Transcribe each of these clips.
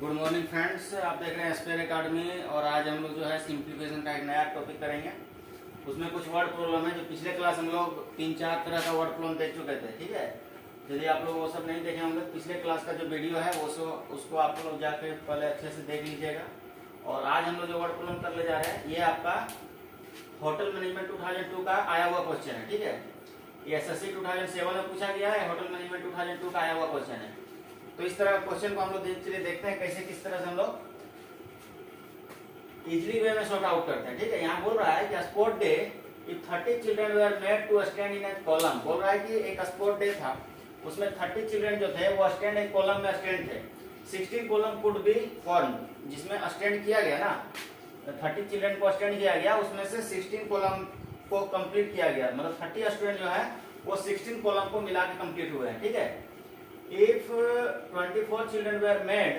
Good morning friends, आप देख रहे हैं एसपीआर अकेडमी। और आज हम लोग जो है सिंप्लीफिकेशन का एक नया टॉपिक करेंगे। उसमें कुछ वर्ड प्रॉब्लम है जो पिछले क्लास हम लोग 3-4 तरह का वर्ड प्रॉब्लम देख चुके थे। ठीक है, यदि आप लोग वो सब नहीं देखे होंगे पिछले क्लास का जो वीडियो है उसको आप लोग जाके पहले अच्छे से देख लीजिएगा। और आज हम लोग जो वर्ड प्रॉब्लम कर ले जा रहे हैं ये आपका होटल मैनेजमेंट 2002 का आया हुआ क्वेश्चन है। ठीक है, ये एसएससी 2007 में पूछा गया है, होटल मैनेजमेंट 2002 का आया हुआ क्वेश्चन है। तो इस तरह क्वेश्चन को हम लोग देखते हैं कैसे किस तरह से हम लोग इजीली वे में सॉर्ट आउट करते हैं। ठीक है, यहाँ बोल रहा है कि sport day if 30 children were made to stand in a column. बोल रहा है कि एक स्पोर्ट डे था, उसमें 30 चिल्ड्रन जो थे वो स्टैंड एक कॉलम में स्टैंड थे। 16 कॉलम कुड बी फॉर्म, जिसमें स्टैंड किया गया ना, 30 चिल्ड्रन को स्टैंड किया गया, उसमें से 16 कॉलम को कंप्लीट किया गया। मतलब 30 स्टूडेंट जो है वो 16 कॉलम को मिला के कंप्लीट हुए हैं। ठीक है, If 24 children were made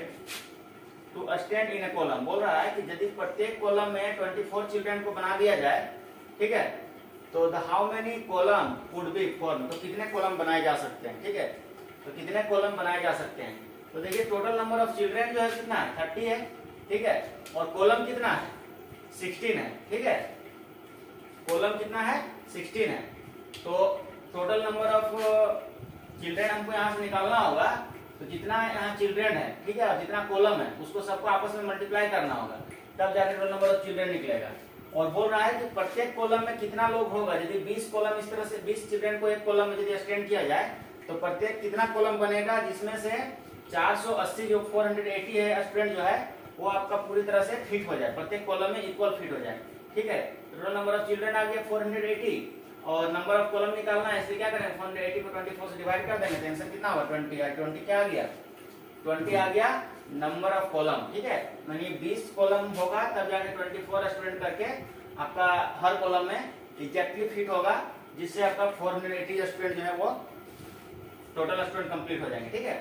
to stand in a column, बोल रहा है कि यदि प्रत्येक कॉलम में 24 चिल्ड्रन को बना दिया जाए, ठीक है, तो the how many column would be form, तो कितने कॉलम बनाए जा सकते हैं। ठीक है, तो कितने कॉलम बनाए जा सकते हैं। तो देखिए टोटल नंबर ऑफ चिल्ड्रन जो है कितना है, 30 है। ठीक है, और कॉलम कितना है, 16 है। ठीक है, कॉलम कितना है, 16 है। तो टोटल नंबर ऑफ चिल्ड्रन हमको यहाँ से निकालना होगा। तो जितना यहाँ चिल्ड्रन है, ठीक है, जितना कॉलम है उसको सबको आपस में मल्टीप्लाई करना होगा, तब जाके टोटल नंबर ऑफ चिल्ड्रन निकलेगा। और बोल रहा है कि प्रत्येक कॉलम में कितना लोग होगा। यदि 20 कॉलम इस तरह से 20 चिल्ड्रन को एक कॉलम में यदि स्टैंड किया जाए तो प्रत्येक कितना कॉलम बनेगा, जिसमें से 480 जो 480 है स्टूडेंट जो है वो आपका पूरी तरह से फिट हो जाए, प्रत्येक कॉलम में इक्वल फिट हो जाए। ठीक है, टोटल नंबर ऑफ चिल्ड्रन आ गया 480 और नंबर ऑफ कॉलम निकालना है, इसलिए क्या करेंगे 480 को 24 से डिवाइड कर देंगे, तो आंसर कितना होगा 20 है। 20 क्या आ गया, 20 आ गया नंबर ऑफ कॉलम। ठीक है, यानी 20 कॉलम होगा तब जाके 24 स्टूडेंट करके आपका हर कॉलम में एग्जैक्टली फिट होगा, जिससे आपका 480 स्टूडेंट जो है वो टोटल स्टूडेंट कंप्लीट हो जाएंगे। ठीक है,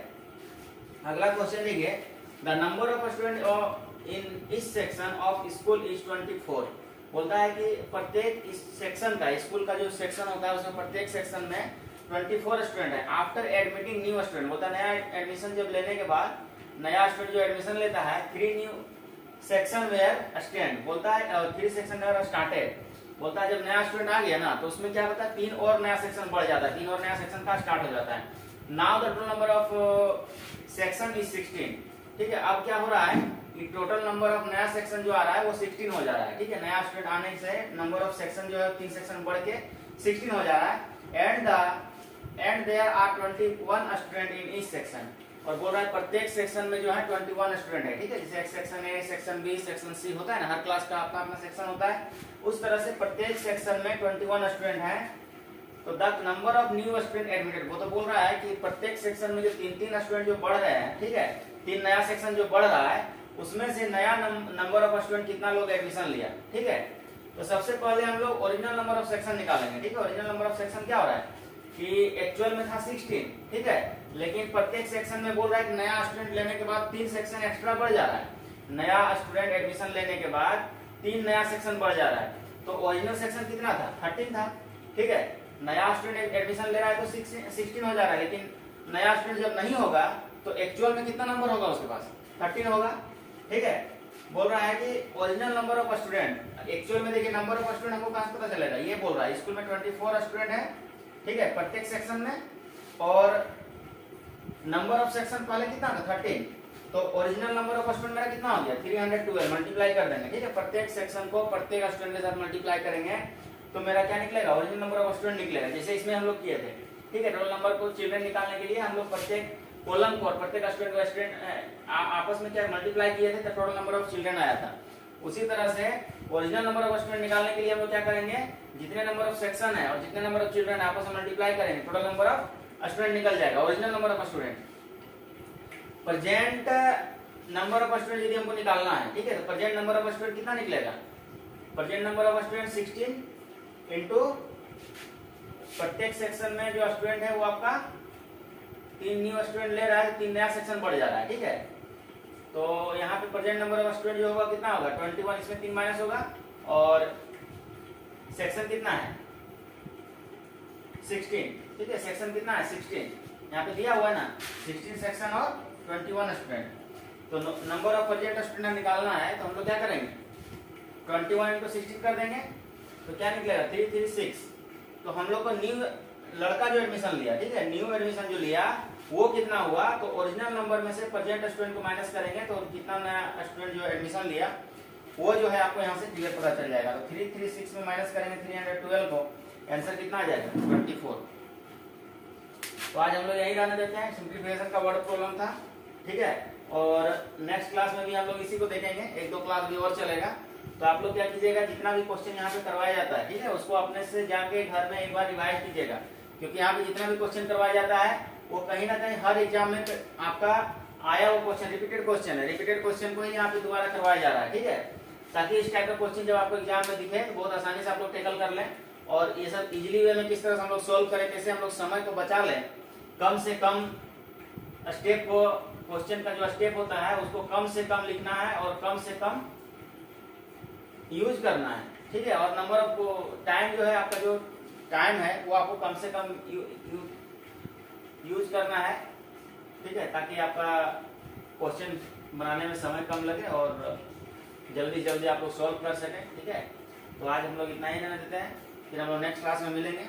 अगला क्वेश्चन देखिए, the number of student in इस सेक्शन ऑफ स्कूल इज 24। बोलता है कि प्रत्येक इस सेक्शन का, स्कूल का जो सेक्शन होता है उसमें प्रत्येक सेक्शन में 24 स्टूडेंट है। आफ्टर एडमिटिंग न्यू स्टूडेंट, बोलता है नया एडमिशन जब लेने के बाद नया स्टूडेंट जो एडमिशन लेता है, 3 न्यू सेक्शन वेयर स्टैंड, बोलता है 3 सेक्शन वेयर स्टार्टेड। बोलता है जब नया स्टूडेंट आ गया ना तो उसमें क्या होता है, 3 और नया सेक्शन बढ़ जाता है, 3 और नया सेक्शन का स्टार्ट हो जाता है। Now the total number of section is 16। ठीक है, अब क्या हो रहा है कि टोटल नंबर ऑफ नया सेक्शन जो आ रहा है वो 16 हो जा रहा है। ठीक है, नया स्टूडेंट आने से नंबर ऑफ सेक्शन जो है 3 सेक्शन बढ़ के 16 हो जा रहा है। And there are 21 student in each section. और बोल रहा है प्रत्येक सेक्शन में जो है 21 स्टूडेंट है। ठीक है, जैसे section A, section B, section C होता है ना, हर क्लास का अपना अपना सेक्शन होता है, उस तरह से प्रत्येक सेक्शन में 21 स्टूडेंट है। तो the number of new student admitted, वो तो बोल रहा है कि प्रत्येक सेक्शन में जो 3-3 स्टूडेंट जो बढ़ रहे हैं, ठीक है, 3 नया सेक्शन जो बढ़ रहा है उसमें से नया नंबर ऑफ स्टूडेंट कितना लोग एडमिशन लिया। ठीक है, तो सबसे पहले हम लोग ओरिजिनल नंबर ऑफ सेक्शन निकालेंगे। ठीक है, ओरिजिनल नंबर ऑफ सेक्शन क्या हो रहा है कि एक्चुअल में था 16। ठीक है, लेकिन प्रत्येक सेक्शन में बोल रहा है कि नया स्टूडेंट लेने के बाद 3 सेक्शन एक्स्ट्रा बढ़ जा रहा है। नया स्टूडेंट एडमिशन लेने के बाद 3 नया सेक्शन बढ़ जा रहा है। तो ओरिजिनल सेक्शन कितना था, 13 था। ठीक है, नया स्टूडेंट एडमिशन ले रहा है तो 16 हो जा रहा है, लेकिन नया स्टूडेंट जब नहीं होगा तो एक्चुअल में कितना नंबर होगा उसके पास, 13 होगा। ठीक है, बोल रहा है कि original number of student, actual में देखिए नंबर ऑफ स्टूडेंट हमको कहां से पता चलेगा, ये बोल रहा है स्कूल में 24 स्टूडेंट है। ठीक है, प्रत्येक सेक्शन में, और नंबर ऑफ सेक्शन पहले कितना था 13, तो ओरिजिनल नंबर ऑफ स्टूडेंट मेरा कितना हो गया 312, मल्टीप्लाई कर देंगे। ठीक है, प्रत्येक सेक्शन को प्रत्येक स्टूडेंट के साथ मल्टीप्लाई करेंगे तो मेरा क्या निकलेगा, ओरिजिनल नंबर ऑफ स्टूडेंट निकलेगा, जैसे इसमें हम लोग किए थे। ठीक है, टोटल नंबर को चिल्ड्रन निकालने के लिए हम लोग प्रत्येक कॉलम को और प्रत्येक स्टूडेंट को स्टूडेंट आपस में क्या मल्टीप्लाई किए थे तो टोटल नंबर ऑफ चिल्ड्रन आया था। उसी तरह से ओरिजिनल नंबर ऑफ स्टूडेंट निकालने के लिए हम लोग क्या करेंगे, जितने नंबर ऑफ सेक्शन है और जितने नंबर ऑफ चिल्ड्रन आपस में मल्टीप्लाई करेंगे, टोटल नंबर ऑफ स्टूडेंट निकल जाएगा, original number of student. Present number of student यदि हमको निकालना है, ठीक है, तो प्रेजेंट नंबर ऑफ स्टूडेंट कितना निकलेगा, present number of student 16 into प्रत्येक सेक्शन में जो स्टूडेंट है वो आपका 3 न्यू स्टूडेंट ले रहा है, 3 नया सेक्शन बढ़ जा रहा है। ठीक है, तो यहाँ पे प्रेजेंट नंबर ऑफ स्टूडेंट जो होगा कितना होगा 21, इसमें 3 माइनस होगा, और सेक्शन कितना है 16। ठीक है, सेक्शन कितना है 16, यहाँ पे दिया हुआ है ना 16 सेक्शन और 21 स्टूडेंट। तो नंबर ऑफ प्रेजेंट स्टूडेंट निकालना है तो हम लोग क्या करेंगे, 21 into 16 कर देंगे, तो क्या निकलेगा 336। तो हम लोग को न्यू लड़का जो एडमिशन लिया, ठीक है, न्यू एडमिशन जो लिया वो कितना हुआ, तो ओरिजिनल नंबर में से प्रेजेंट स्टूडेंट को माइनस करेंगे तो कितना नया स्टूडेंट जो एडमिशन लिया वो जो है आपको यहाँ से क्लियर पता चल जाएगा। तो 336 में माइनस करेंगे 312 को, आंसर कितना आ जाएगा 24। तो आज हम लोग यही रहने देते हैं, सिंप्लीफिकेशन का वर्ड प्रॉब्लम था, ठीक है। और नेक्स्ट क्लास में भी हम लोग इसी को देखेंगे, 1-2 क्लास भी और चलेगा। तो आप लोग क्या कीजिएगा, जितना भी क्वेश्चन यहाँ पे करवाया जाता है, ठीक है, उसको अपने से जाके घर में एक बार रिवाइज कीजिएगा, क्योंकि यहाँ पे जितना भी क्वेश्चन करवाया जाता है वो कहीं ना कहीं हर एग्जाम में आपका आया वो क्वेश्चन रिपीटेड क्वेश्चन है, रिपीटेड क्वेश्चन को ही यहाँ पे दोबारा करवाया जा रहा है, ठीक है, ताकि इस टाइप का क्वेश्चन जब आपको एग्जाम में दिखे तो बहुत आसानी से आप लोग टेकल कर लें। और ये सब इजीली वे में किस तरह से हम लोग सोल्व करें, कैसे हम लोग समय को बचा लें, कम से कम स्टेप को, क्वेश्चन का जो स्टेप होता है उसको कम से कम लिखना है और कम से कम यूज करना है, ठीक है। और नंबर ऑफ टाइम जो है, आपका जो टाइम है वो आपको कम से कम यूज करना है, ठीक है, ताकि आपका क्वेश्चन बनाने में समय कम लगे और जल्दी जल्दी आप लोग सॉल्व कर सकें, ठीक है। तो आज हम लोग इतना ही रहने देते हैं, फिर हम लोग नेक्स्ट क्लास में मिलेंगे।